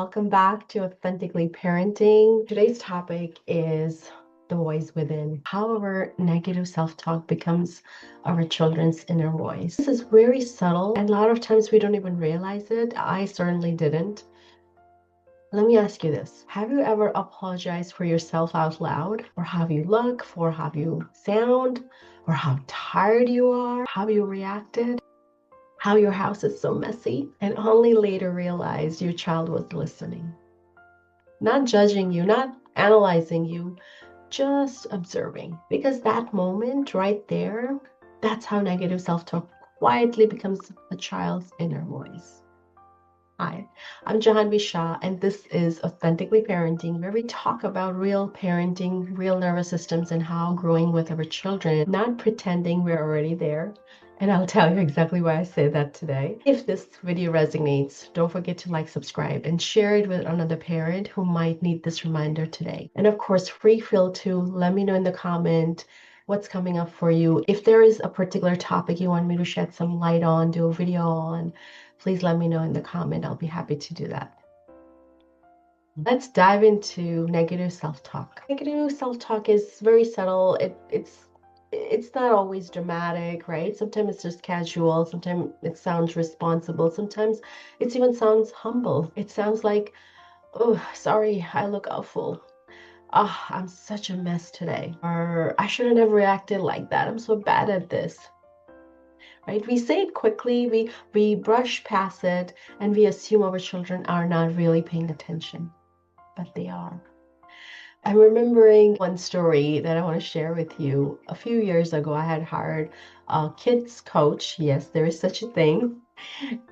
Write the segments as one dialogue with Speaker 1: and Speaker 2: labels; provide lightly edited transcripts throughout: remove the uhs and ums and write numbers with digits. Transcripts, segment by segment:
Speaker 1: Welcome back to Authentically Parenting. Today's topic is the voice within. How our negative self-talk becomes our children's inner voice. This is very subtle, and a lot of times we don't even realize it. I certainly didn't. Let me ask you this. Have you ever apologized for yourself out loud? For how you look, for how you sound, or how tired you are, how you reacted? How your house is so messy, and only later realized your child was listening. Not judging you, not analyzing you, just observing. Because that moment right there, that's how negative self-talk quietly becomes a child's inner voice. Hi, I'm Jahanvi Shah, and this is Authentically Parenting, where we talk about real parenting, real nervous systems, and how growing with our children, not pretending we're already there. And I'll tell you exactly why I say that today. If this video resonates, don't forget to like, subscribe, and share it with another parent who might need this reminder today. And of course, feel to let me know in the comment what's coming up for you. If there is a particular topic you want me to shed some light on, do a video on, please let me know in the comment. I'll be happy to do that. Let's dive into negative self-talk. Negative self-talk is very subtle. It's not always dramatic, right? Sometimes it's just casual. Sometimes it sounds responsible. Sometimes it even sounds humble. It sounds like, oh, sorry, I look awful. Ah, I'm such a mess today. Or I shouldn't have reacted like that. I'm so bad at this. Right? We say it quickly, we brush past it, and we assume our children are not really paying attention, but they are. I'm remembering one story that I want to share with you. A few years ago, I had hired a kids coach. Yes, there is such a thing.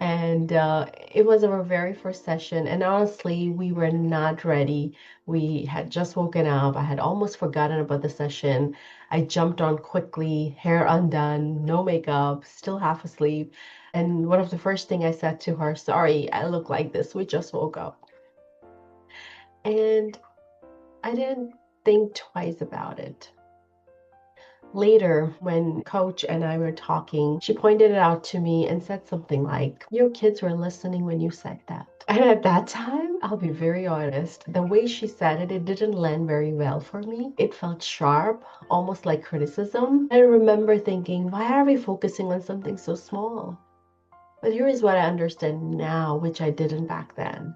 Speaker 1: And it was our very first session. And honestly, we were not ready. We had just woken up. I had almost forgotten about the session. I jumped on quickly, hair undone, no makeup, still half asleep. And one of the first thing I said to her, sorry, I look like this. We just woke up. And I didn't think twice about it. Later, when coach and I were talking, she pointed it out to me and said something like, your kids were listening when you said that. And at that time, I'll be very honest, the way she said it, it didn't land very well for me. It felt sharp, almost like criticism. I remember thinking, why are we focusing on something so small? But here is what I understand now, which I didn't back then.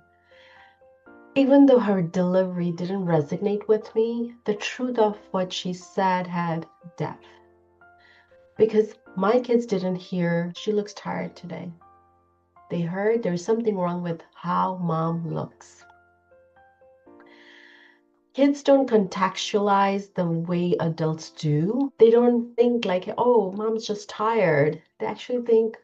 Speaker 1: Even though her delivery didn't resonate with me, the truth of what she said had depth. Because my kids didn't hear, she looks tired today. They heard there's something wrong with how mom looks. Kids don't contextualize the way adults do. They don't think like, oh, mom's just tired. They actually think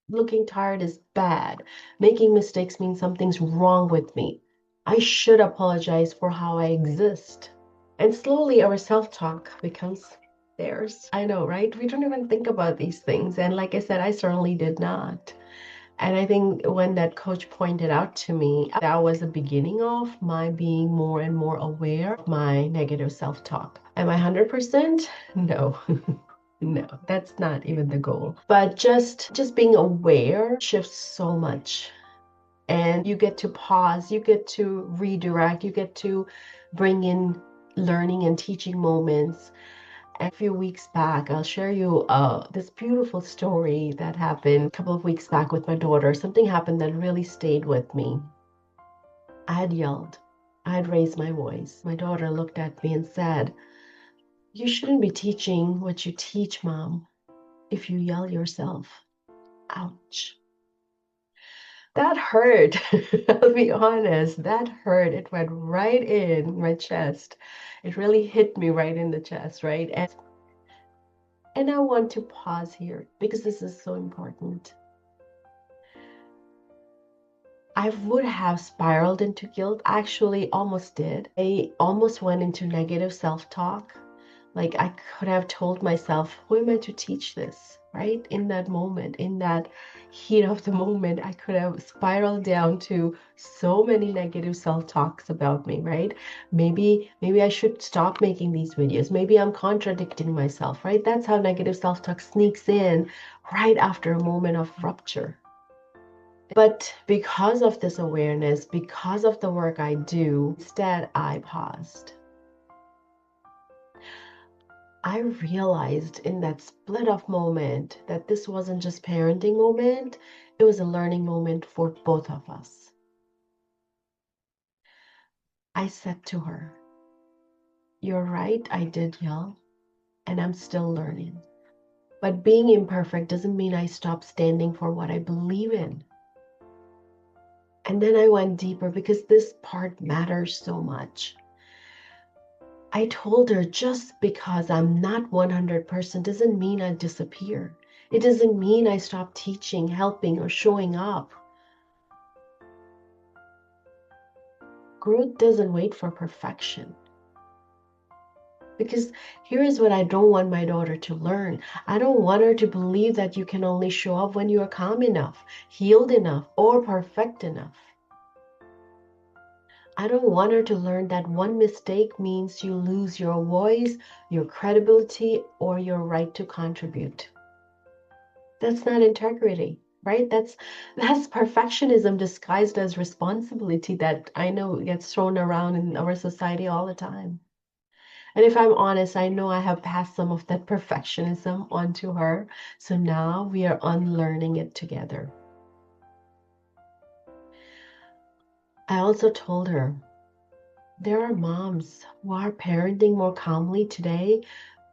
Speaker 1: looking tired is bad. Making mistakes means something's wrong with me. I should apologize for how I exist. And slowly our self-talk becomes theirs. I know, right? We don't even think about these things. And like I said, I certainly did not. And I think when that coach pointed out to me, that was the beginning of my being more and more aware of my negative self-talk. Am I 100%? No. No, that's not even the goal. But just being aware shifts so much. And you get to pause, you get to redirect, you get to bring in learning and teaching moments. And a few weeks back, I'll share you this beautiful story that happened a couple of weeks back with my daughter. Something happened that really stayed with me. I had yelled. I had raised my voice. My daughter looked at me and said, you shouldn't be teaching what you teach, Mom, if you yell yourself. Ouch. That hurt. I'll be honest. That hurt. It went right in my chest. It really hit me right in the chest, right? And I want to pause here because this is so important. I would have spiraled into guilt. I actually almost did. I almost went into negative self-talk. Like I could have told myself, who am I to teach this, right? In that moment, in that heat of the moment, I could have spiraled down to so many negative self-talks about me, right? Maybe I should stop making these videos. Maybe I'm contradicting myself, right? That's how negative self-talk sneaks in right after a moment of rupture. But because of this awareness, because of the work I do, instead I paused. I realized in that split off moment that this wasn't just parenting moment, it was a learning moment for both of us. I said to her, "You're right, I did yell, and I'm still learning. But being imperfect doesn't mean I stop standing for what I believe in." And then I went deeper because this part matters so much. I told her just because I'm not 100% doesn't mean I disappear. It doesn't mean I stop teaching, helping, or showing up. Growth doesn't wait for perfection. Because here is what I don't want my daughter to learn. I don't want her to believe that you can only show up when you are calm enough, healed enough, or perfect enough. I don't want her to learn that one mistake means you lose your voice, your credibility, or your right to contribute. That's not integrity, right? That's perfectionism disguised as responsibility that I know gets thrown around in our society all the time. And if I'm honest, I know I have passed some of that perfectionism onto her. So now we are unlearning it together. I also told her there are moms who are parenting more calmly today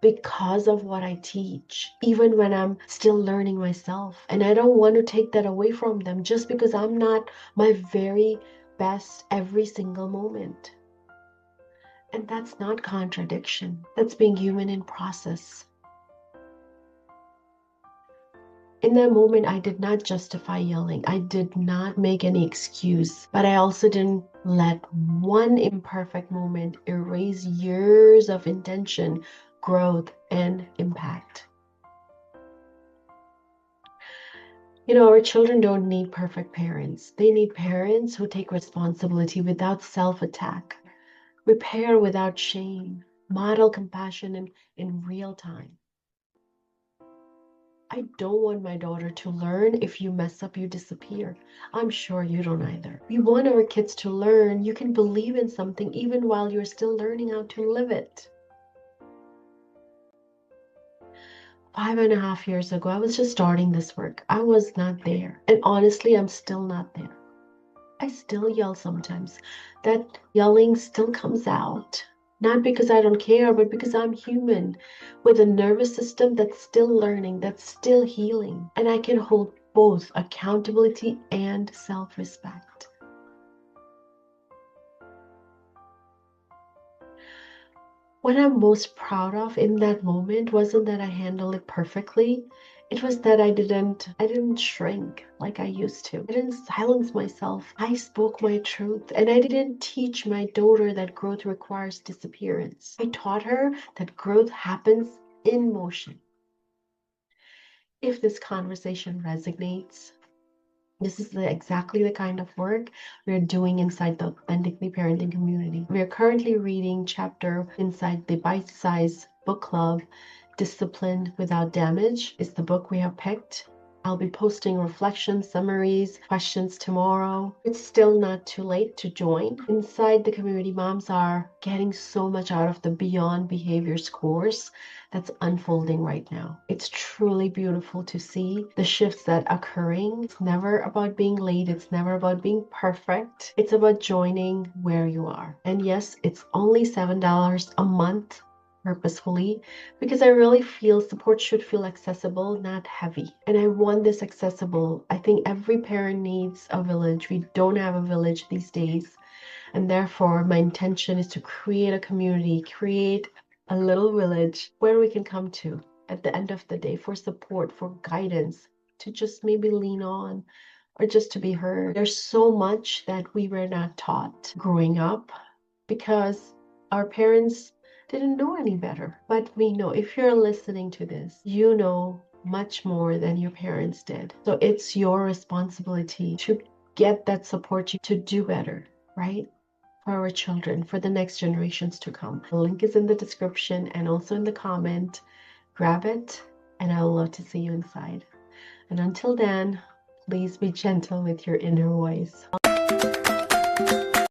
Speaker 1: because of what I teach, even when I'm still learning myself. And I don't want to take that away from them just because I'm not my very best every single moment. And that's not contradiction. That's being human in process. In that moment, I did not justify yelling. I did not make any excuse, but I also didn't let one imperfect moment erase years of intention, growth, and impact. Our children don't need perfect parents. They need parents who take responsibility without self-attack, repair without shame, model compassion in real time. I don't want my daughter to learn if you mess up, you disappear. I'm sure you don't either. We want our kids to learn you can believe in something even while you're still learning how to live it. 5.5 years ago, I was just starting this work. I was not there. And honestly, I'm still not there. I still yell sometimes. That yelling still comes out. Not because I don't care, but because I'm human with a nervous system that's still learning, that's still healing. And I can hold both accountability and self-respect. What I'm most proud of in that moment wasn't that I handled it perfectly. It was that I didn't shrink like I used to. I didn't silence myself. I spoke my truth. And I didn't teach my daughter that growth requires disappearance. I taught her that growth happens in motion. If this conversation resonates, this is exactly the kind of work we're doing inside the Authentically Parenting Community. We are currently reading chapter inside the bite-sized book club, Discipline Without Damage is the book we have picked. I'll be posting reflections, summaries, questions tomorrow. It's still not too late to join. Inside the community, moms are getting so much out of the Beyond Behaviors course that's unfolding right now. It's truly beautiful to see the shifts that are occurring. It's never about being late. It's never about being perfect. It's about joining where you are. And yes, it's only $7 a month purposefully because I really feel support should feel accessible, not heavy. And I want this accessible. I think every parent needs a village. We don't have a village these days. And therefore, my intention is to create a community, create a little village where we can come to at the end of the day for support, for guidance, to just maybe lean on or just to be heard. There's so much that we were not taught growing up because our parents didn't know any better. But we know if you're listening to this, you know much more than your parents did. So it's your responsibility to get that support to do better, right? For our children, for the next generations to come. The link is in the description and also in the comment. Grab it, and I would love to see you inside. And until then, Please be gentle with your inner voice.